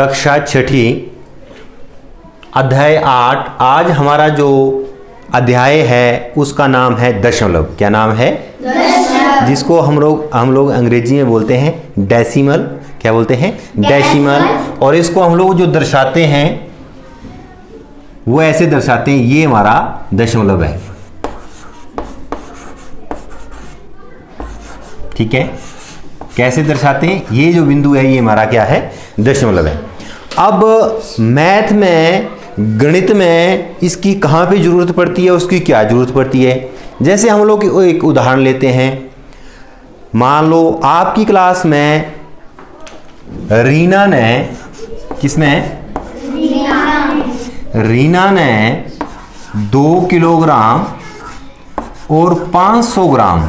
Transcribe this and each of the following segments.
कक्षा छठी अध्याय 8। आज हमारा जो अध्याय है उसका नाम है दशमलव। क्या नाम है? दशमलव। जिसको हम लोग अंग्रेजी में बोलते हैं डेसिमल। क्या बोलते हैं? डेसिमल। और इसको हम लोग जो दर्शाते हैं वो ऐसे दर्शाते हैं, ये हमारा दशमलव है। ठीक है, कैसे दर्शाते हैं? ये जो बिंदु है ये हमारा क्या है? दशमलव है। अब मैथ में, गणित में इसकी कहाँ पे जरूरत पड़ती है, उसकी क्या जरूरत पड़ती है? जैसे हम लोग एक उदाहरण लेते हैं। मान लो आपकी क्लास में रीना ने, किसने? रीना ने 2 किलोग्राम और 500 ग्राम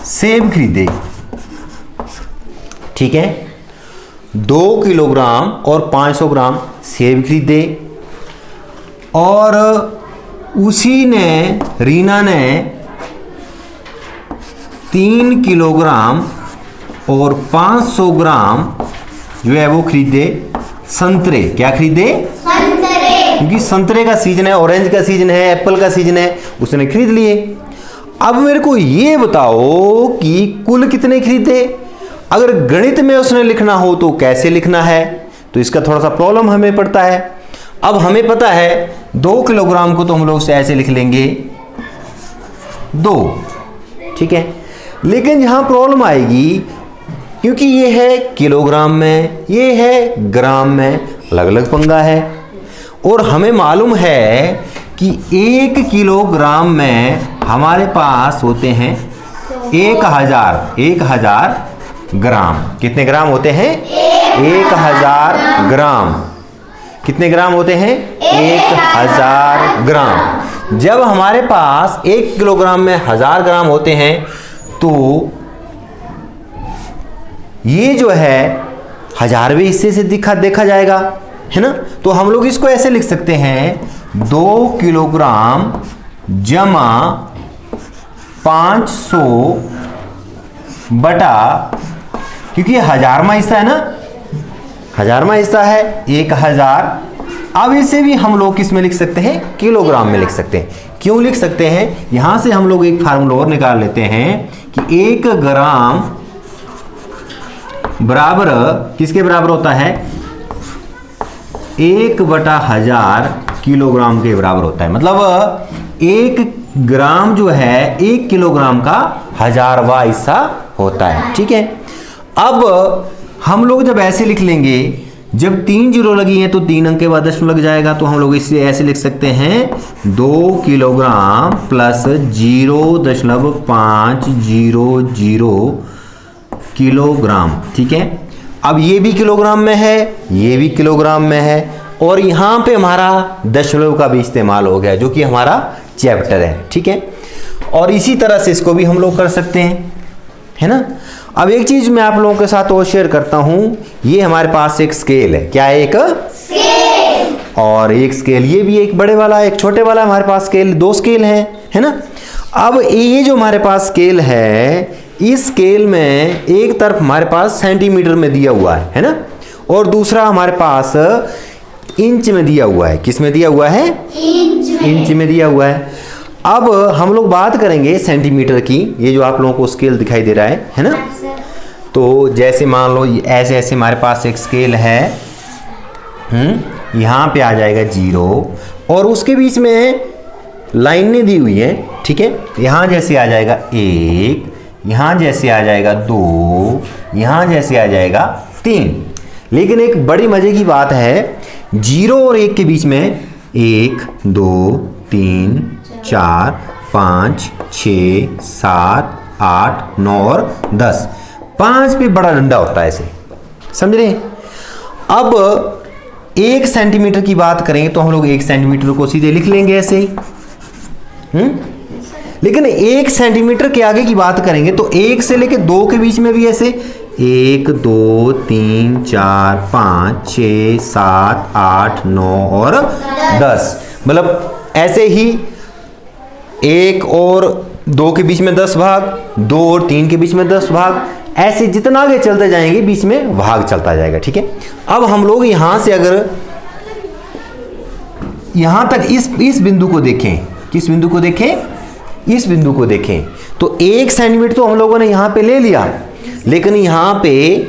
सेब खरीदे। ठीक है, 2 किलोग्राम और 500 ग्राम सेब खरीदे और उसी ने, रीना ने 3 किलोग्राम और 500 ग्राम जो है वो खरीदे संतरे। क्या खरीदे? संतरे। क्योंकि संतरे का सीजन है, ऑरेंज का सीजन है, एप्पल का सीजन है, उसने खरीद लिए। अब मेरे को ये बताओ कि कुल कितने खरीदे? अगर गणित में उसने लिखना हो तो कैसे लिखना है? तो इसका थोड़ा सा प्रॉब्लम हमें पड़ता है। अब हमें पता है 2 किलोग्राम को तो हम लोग ऐसे लिख लेंगे 2। ठीक है, लेकिन यहां प्रॉब्लम आएगी क्योंकि ये है किलोग्राम में, ये है ग्राम में, अलग अलग पंगा है। और हमें मालूम है कि 1 किलोग्राम में हमारे पास होते हैं 1000 ग्राम। कितने ग्राम होते हैं? 1000 ग्राम। कितने ग्राम होते हैं? 1000 ग्राम। जब हमारे पास 1 किलोग्राम में 1000 ग्राम होते हैं तो ये जो है 1000वें हिस्से से देखा जाएगा, है ना? तो हम लोग इसको ऐसे लिख सकते हैं 2 किलोग्राम जमा 500 बटा, क्योंकि ये 1000वां हिस्सा है ना, 1000वां हिस्सा है 1000। अब इसे भी हम लोग किस में लिख सकते हैं? किलोग्राम में लिख सकते हैं। क्यों लिख सकते हैं? यहां से हम लोग एक फार्मूला और निकाल लेते हैं कि 1 ग्राम बराबर किसके बराबर होता है? 1/1000 किलोग्राम के बराबर होता है। मतलब 1 ग्राम जो है 1 किलोग्राम का 1000वां हिस्सा होता है। ठीक है, अब हम लोग जब ऐसे लिख लेंगे, जब 3 जीरो लगी हैं तो 3 अंक के बाद दशमलव लग जाएगा। तो हम लोग इसे ऐसे लिख सकते हैं 2 किलोग्राम प्लस 0.500 किलोग्राम। ठीक है, अब ये भी किलोग्राम में है, ये भी किलोग्राम में है, और यहां पे हमारा दशमलव का भी इस्तेमाल हो गया जो कि हमारा चैप्टर है। ठीक है, और इसी तरह से इसको भी हम लोग कर सकते हैं, है ना? अब एक चीज मैं आप लोगों के साथ और शेयर करता हूं। ये हमारे पास एक स्केल है। क्या है? एक स्केल। और एक स्केल, ये भी एक बड़े वाला, एक छोटे वाला। हमारे पास स्केल, 2 स्केल हैं, है ना? अब ये जो हमारे पास स्केल है, इस स्केल में एक तरफ हमारे पास सेंटीमीटर में दिया हुआ है ना, और दूसरा हमारे पास इंच में दिया हुआ है। किस में दिया हुआ है? इंच में दिया हुआ है। अब हम लोग बात करेंगे सेंटीमीटर की। ये जो आप लोगों को स्केल दिखाई दे रहा है ना, तो जैसे मान लो ऐसे ऐसे हमारे पास एक स्केल है, यहाँ पे आ जाएगा 0 और उसके बीच में लाइनें दी हुई है। ठीक है, यहाँ जैसे आ जाएगा 1, यहाँ जैसे आ जाएगा 2, यहाँ जैसे आ जाएगा 3। लेकिन एक बड़ी मजे की बात है, 0 और 1 के बीच में 1 2 3 4 5 6 7 8 9 और 10। 5 पे बड़ा डंडा होता है, ऐसे समझ रहे हैं? अब 1 सेंटीमीटर की बात करें तो हम लोग 1 सेंटीमीटर को सीधे लिख लेंगे ऐसे ही। लेकिन 1 सेंटीमीटर के आगे की बात करेंगे तो 1 से लेके 2 के बीच में भी ऐसे 1 2 3 4 5 6 7 8 9 और 10। मतलब ऐसे ही 1 और 2 के बीच में 10 भाग, 2 और 3 के बीच में 10 भाग, ऐसे जितना आगे चलते जाएंगे बीच में भाग चलता जाएगा, ठीक है। अब हम लोग यहां से अगर यहां तक इस बिंदु को देखें, किस बिंदु को देखें, इस बिंदु को देखें, तो 1 सेंटीमीटर तो हम लोगों ने यहां पे ले लिया, लेकिन यहां पे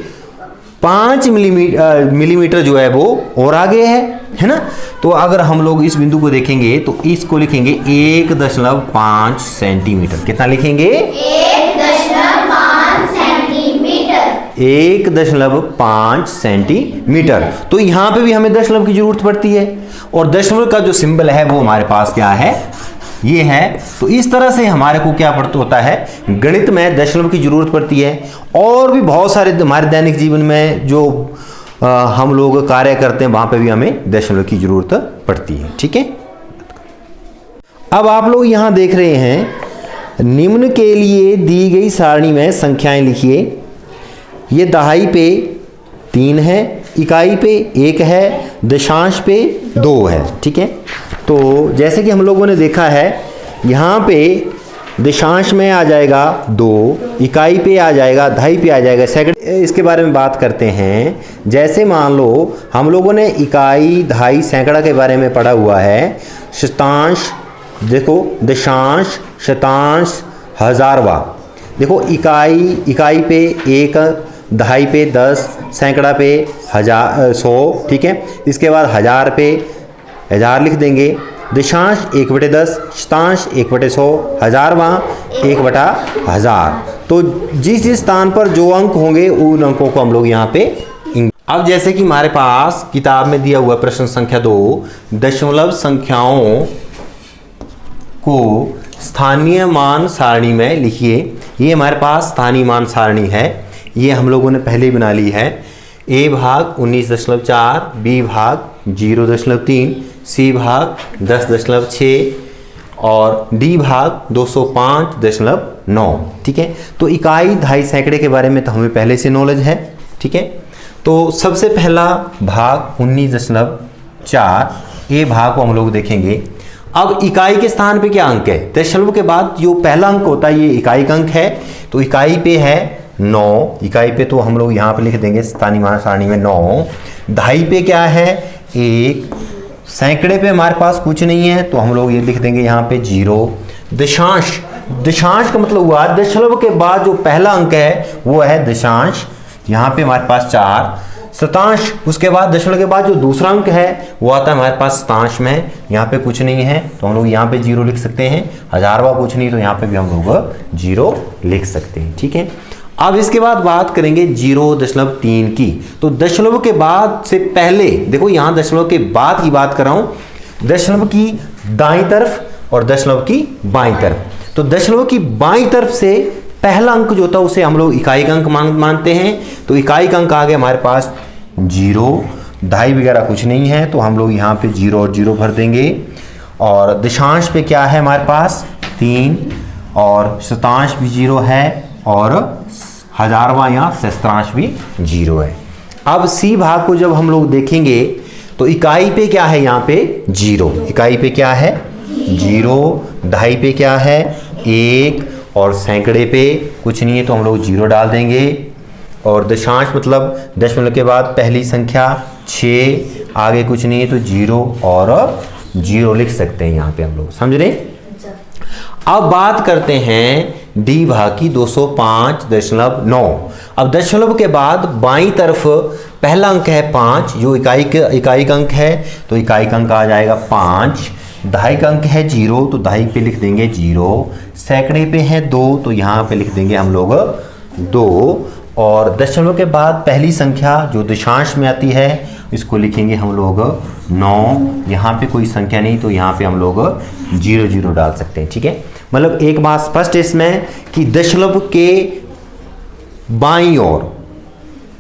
5 मिलीमीटर जो है वो और आगे है ना। तो अगर हम लोग इस बिंदु को देखेंगे तो इसको लिखेंगे 1.5 सेंटीमीटर। कितना लिखेंगे? 1.5 सेंटीमीटर। 1.5 सेंटीमीटर। तो यहां पे भी हमें दशमलव की जरूरत पड़ती है, और दशमलव का जो सिंबल है वो हमारे पास क्या है, ये है। तो इस तरह से हमारे को क्या पड़ता होता है, गणित में दशमलव की जरूरत पड़ती है। और भी बहुत सारे हमारे दैनिक जीवन में जो हम लोग कार्य करते हैं वहां पे भी हमें दशमलव की जरूरत पड़ती है, ठीक है। अब आप लोग यहां देख रहे हैं, निम्न के लिए दी गई सारणी में संख्याएं लिखिए। ये दहाई पे 3 है, इकाई पे 1 है, दशांश पे 2 है, ठीक है। तो जैसे कि हम लोगों ने देखा है, यहाँ पे दशांश में आ जाएगा 2, इकाई पे आ जाएगा, दहाई पे आ जाएगा, सैकड़े। इसके बारे में बात करते हैं। जैसे मान लो हम लोगों ने इकाई, दहाई, सैकड़ा के बारे में पढ़ा हुआ है। शतांश देखो, दशांश, शतांश, हजारवा। देखो इकाई पे 1, दहाई पे 10, सैकड़ा पे 100, ठीक है। इसके बाद हजार पे 1000 लिख देंगे। दशांश 1/10, शतांश 1/100, हजारवां 1/1000। तो जिस स्थान पर जो अंक होंगे उन अंकों को हम लोग यहाँ पे। अब जैसे कि हमारे पास किताब में दिया हुआ प्रश्न संख्या 2, दशमलव संख्याओं को स्थानीय मान सारणी में लिखिए। ये हमारे पास स्थानीय मान सारणी है, ये हम लोगों ने पहले ही बना ली है। ए भाग 19.4, बी भाग 0.3, सी भाग 10.6 और डी भाग 205.9, ठीक है। तो इकाई, दहाई, सैकड़े के बारे में तो हमें पहले से नॉलेज है, ठीक है। तो सबसे पहला भाग 19.4, ए भाग को हम लोग देखेंगे। अब इकाई के स्थान पे क्या अंक है, दशमलव के बाद जो पहला अंक होता है ये इकाई का अंक है। तो इकाई पे है 9, इकाई पे तो हम लोग यहाँ पे लिख देंगे स्थानीय मान सारणी में 9। दहाई पे क्या है 1, सैकड़े पे हमारे पास कुछ नहीं है तो हम लोग ये लिख देंगे यहाँ पे 0। दशांश, दशांश का मतलब हुआ दशमलव के बाद जो पहला अंक है वो है दशांश, यहाँ पे हमारे पास 4। शतांश, उसके बाद दशमलव के बाद जो दूसरा अंक है वो आता है हमारे पास शतांश में, यहाँ पे कुछ नहीं है तो हम लोग यहाँ पे 0 लिख सकते हैं। हजारवा कुछ नहीं तो यहाँ पे भी हम लोग 0 लिख सकते हैं, ठीक है। अब इसके बाद बात करेंगे 0.3 की। तो दशमलव के बाद से पहले देखो, यहाँ दशमलव के बाद की बात कर रहा हूं, दशमलव की दाईं तरफ और दशमलव की बाईं तरफ। तो दशमलव की बाईं तरफ से पहला अंक जो था उसे हम लोग इकाई का अंक मानते हैं। तो इकाई का अंक आ गया हमारे पास 0, दहाई वगैरह कुछ नहीं है तो हम लोग यहाँ पे 0 और 0 भर देंगे। और दशांश पे क्या है हमारे पास 3, और शतांश भी 0 है, और हजारवा या सहस्त्रांश भी 0 है। अब सी भाग को जब हम लोग देखेंगे तो इकाई पे क्या है यहाँ पे 0, इकाई पे क्या है 0, दहाई पे क्या है 1 और सैकड़े पे कुछ नहीं है तो हम लोग 0 डाल देंगे। और दशांश मतलब दशमलव के बाद पहली संख्या 6, आगे कुछ नहीं है तो 0 और 0 लिख सकते हैं यहाँ पे हम लोग, समझ रहे। अब बात करते हैं डी भाग की 205.9। अब दशमलव के बाद बाईं तरफ पहला अंक है 5 जो इकाई का अंक है तो इकाई का अंक आ जाएगा 5। दहाई का अंक है 0 तो दहाई पे लिख देंगे 0। सैकड़े पे है 2 तो यहाँ पे लिख देंगे हम लोग 2। और दशमलव के बाद पहली संख्या जो दशांश में आती है इसको लिखेंगे हम लोग 9। यहाँ पे कोई संख्या नहीं तो यहाँ पे हम लोग 0 0 डाल सकते हैं, ठीक है। मतलब एक बात स्पष्ट है इसमें कि दशमलव के बाईं ओर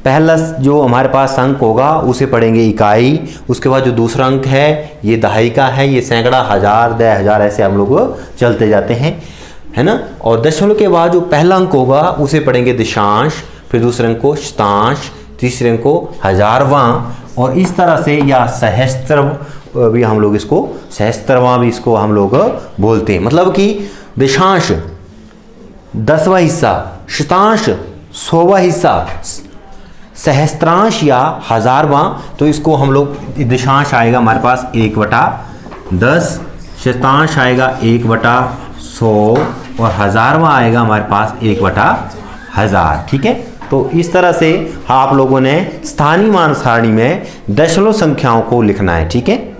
पहला जो हमारे पास अंक होगा उसे पढ़ेंगे इकाई, उसके बाद जो दूसरा अंक है ये दहाई का है, ये सैकड़ा, हजार, 10,000 ऐसे हम लोग चलते जाते हैं, है ना। और दशमलव के बाद जो पहला अंक होगा उसे पढ़ेंगे दशांश, फिर दूसरे अंक को शतांश, तीसरे अंक को हजारवां, और इस तरह से या सहस्त्र भी हम लोग इसको, सहस्त्रवां भी इसको हम लोग बोलते हैं। मतलब कि दशांश 10वां हिस्सा, शतांश 100वां हिस्सा सहस्त्रांश या हजारवां, तो इसको हम लोग दशांश आएगा हमारे पास 1/10, शतांश आएगा 1/100 और हजारवां आएगा हमारे पास 1/1000। ठीक है, तो इस तरह से आप लोगों ने स्थानीय मान सारणी में दशमलव संख्याओं को लिखना है। ठीक है।